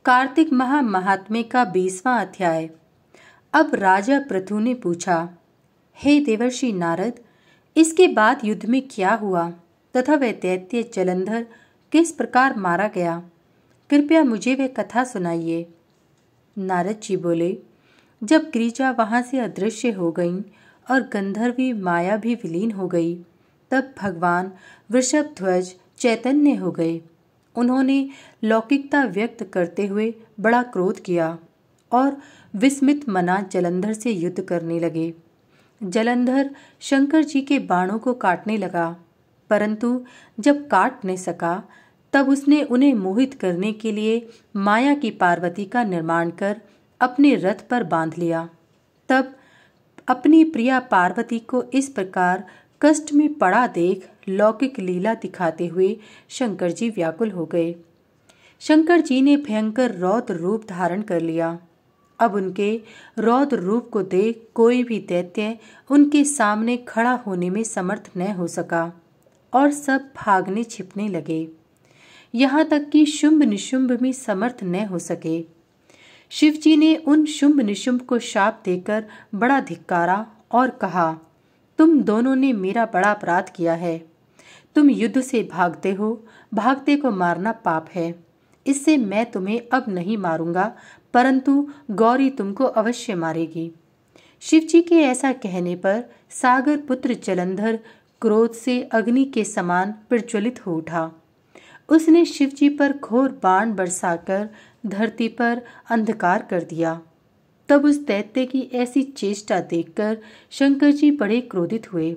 कार्तिक माह महात्म्य का 20वां अध्याय। अब राजा पृथु ने पूछा, हे देवर्षि नारद, इसके बाद युद्ध में क्या हुआ तथा वह दैत्य जलंधर किस प्रकार मारा गया? कृपया मुझे वह कथा सुनाइए। नारद जी बोले, जब गिरिजा वहां से अदृश्य हो गईं और गंधर्वी माया भी विलीन हो गई, तब भगवान वृषभध्वज चैतन्य हो गए। उन्होंने लौकिकता व्यक्त करते हुए बड़ा क्रोध किया और विस्मित मना जलंधर से युद्ध करने लगे। जलंधर शंकर जी के बाणों को काटने लगा, परंतु जब काट न सका तब उसने उन्हें मोहित करने के लिए माया की पार्वती का निर्माण कर अपने रथ पर बांध लिया। तब अपनी प्रिया पार्वती को इस प्रकार कष्ट में पड़ा देख लौकिक लीला दिखाते हुए शंकर जी व्याकुल हो गए। शंकर जी ने भयंकर रौद्र रूप धारण कर लिया। अब उनके रौद्र रूप को देख कोई भी दैत्य उनके सामने खड़ा होने में समर्थ न हो सका और सब भागने छिपने लगे, यहाँ तक कि शुंभ निशुंभ भी समर्थ न हो सके। शिव जी ने उन शुंभ निशुंभ को शाप देकर बड़ा धिक्कारा और कहा, तुम दोनों ने मेरा बड़ा अपराध किया है। तुम युद्ध से भागते हो, भागते को मारना पाप है। इससे मैं तुम्हें अब नहीं मारूंगा, परंतु गौरी तुमको अवश्य मारेगी। शिव जी के ऐसा कहने पर सागर पुत्र जलंधर क्रोध से अग्नि के समान प्रज्वलित हो उठा। उसने शिव जी पर घोर बाण बरसाकर धरती पर अंधकार कर दिया। तब उस दैत्य की ऐसी चेष्टा देखकर शंकर जी बड़े क्रोधित हुए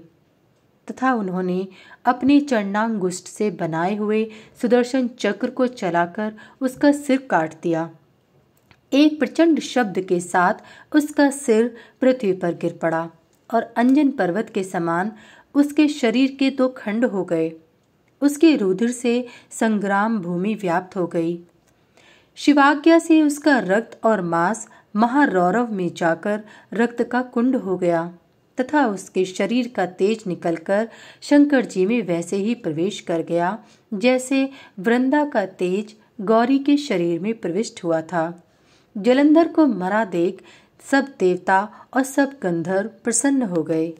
तथा उन्होंने अपने चरणांगुष्ठ से बनाए हुए सुदर्शन चक्र को चलाकर उसका सिर काट दिया। एक प्रचंड शब्द के साथ उसका सिर पृथ्वी पर गिर पड़ा और अंजन पर्वत के समान उसके शरीर के 2 खंड हो गए। उसके रुधिर से संग्राम भूमि व्याप्त हो गई। शिवाज्ञा से उसका रक्त और मांस महारौरव में जाकर रक्त का कुंड हो गया तथा उसके शरीर का तेज निकलकर शंकर जी में वैसे ही प्रवेश कर गया जैसे वृंदा का तेज गौरी के शरीर में प्रविष्ट हुआ था। जलंधर को मरा देख सब देवता और सब गंधर्व प्रसन्न हो गए।